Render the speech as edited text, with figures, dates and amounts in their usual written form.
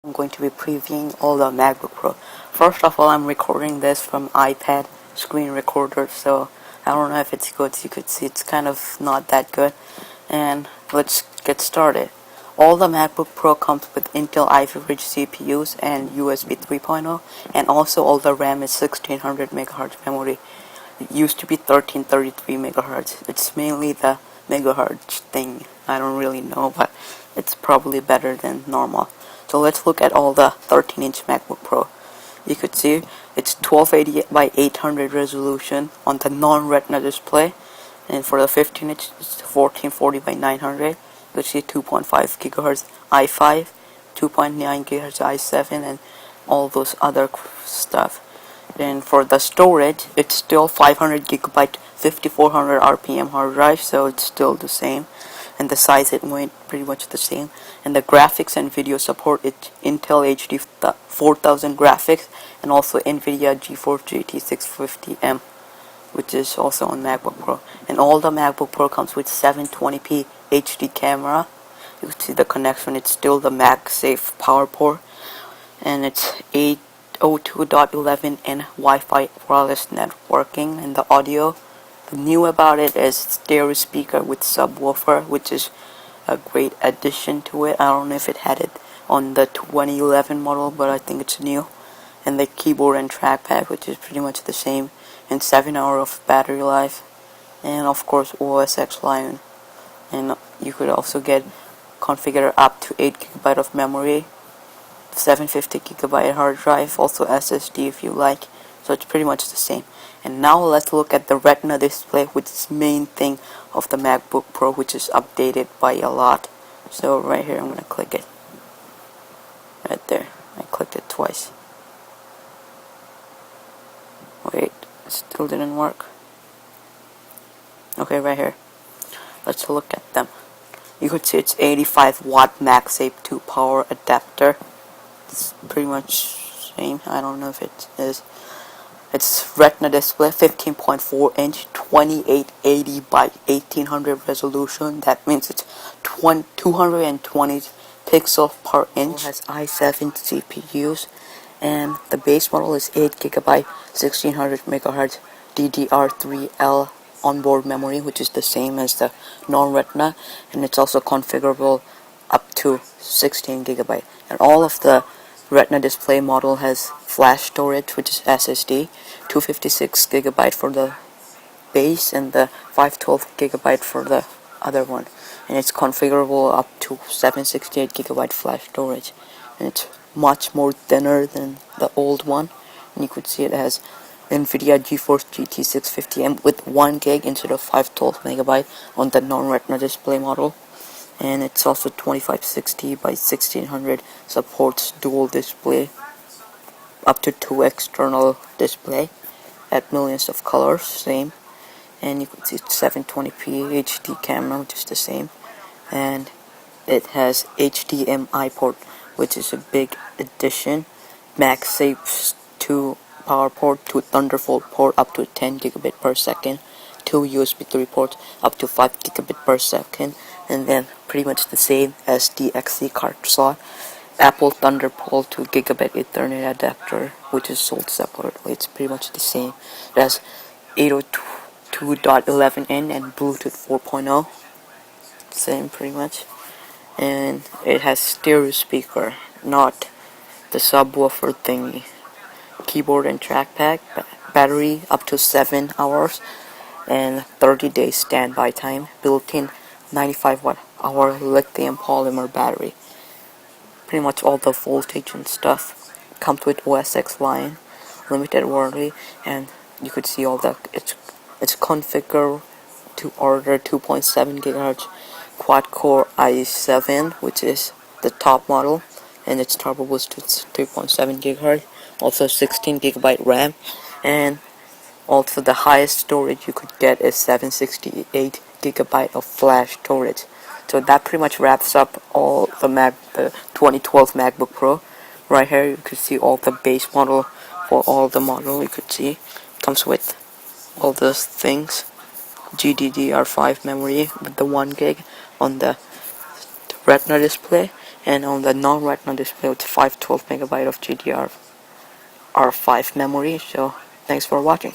I'm going to be previewing all the MacBook Pro. First of all, I'm recording this from iPad screen recorder, so I don't know if it's good. As you could see, it's kind of not that good. And let's get started. All the MacBook Pro comes with Intel Ivy Ridge CPUs and USB 3.0, and also all the RAM is 1600 MHz memory. It used to be 1333 MHz. It's mainly the megahertz thing. I don't really know, but it's probably better than normal. So let's look at all the 13-inch MacBook Pro. You could see it's 1280 by 800 resolution on the non-retina display, and for the 15-inch it's 1440 by 900. You could see 2.5 GHz i5, 2.9 GHz i7, and all those other stuff. Then for the storage, it's still 500 GB 5400 RPM hard drive, so it's still the same, and the size it went pretty much the same. And the graphics and video support it Intel HD 4000 graphics, and also NVIDIA GeForce GT 650M, which is also on MacBook Pro. And all the MacBook Pro comes with 720p HD camera. You can see the connection, it's still the MagSafe power port, and it's 802.11 and Wi-Fi wireless networking. And the audio, the new about it is stereo speaker with subwoofer, which is a great addition to it. I don't know if it had it on the 2011 model, but I think it's new. And the keyboard and trackpad, which is pretty much the same, and 7 hours of battery life, and of course OS X Lion. And you could also get configure up to 8 GB of memory, 750 GB hard drive, also SSD if you like. So it's pretty much the same. And now let's look at the Retina display, which is the main thing of the MacBook Pro, which is updated by a lot. So right here, I'm gonna click it. Right there, I clicked it twice. Wait, it still didn't work. Okay, right here. Let's look at them. You could see it's 85 watt MagSafe 2 power adapter. It's pretty much same. I don't know if it is. It's Retina display, 15.4 inch, 2880 by 1800 resolution. That means it's 220 pixels per inch. It has i7 CPUs, and the base model is 8 GB 1600 MHz DDR3L onboard memory, which is the same as the non-Retina, and it's also configurable up to 16 GB. And all of the Retina display model has flash storage, which is SSD, 256 GB for the base and the 512 GB for the other one. And it's configurable up to 768 GB flash storage, and it's much more thinner than the old one. And you could see it has NVIDIA GeForce GT 650M with 1 gig instead of 512 MB on the non-Retina display model. And it's also 2560 by 1600, supports dual display, up to 2 external display at millions of colors, same. And you can see it's 720p HD camera, which is the same. And it has HDMI port, which is a big addition. MagSafe 2 power port, to Thunderbolt port up to 10 gigabit per second, 2 USB 3 ports up to 5 gigabit per second, and then pretty much the same as the XC card slot. Apple Thunderbolt to Gigabit Ethernet adapter, which is sold separately. It's pretty much the same. It has 802.11n and Bluetooth 4.0, same pretty much. And it has stereo speaker, not the subwoofer thingy. Keyboard and trackpad, battery up to 7 hours, and 30 days standby time. Built-in 95 watt-hour lithium polymer battery. Pretty much all the voltage and stuff. Comes with OS X Lion, limited warranty, and you could see all the it's configured to order 2.7 GHz quad-core i7, which is the top model, and its turbo boost is 3.7 GHz. Also 16 GB RAM, and also the highest storage you could get is 768 GB of flash storage. So that pretty much wraps up all the 2012 MacBook Pro. Right here you could see all the base model for all the model. You could see it comes with all those things. GDDR5 memory with the 1 gig on the Retina display, and on the non-retina display with 512 MB of GDDR5 memory. So thanks for watching.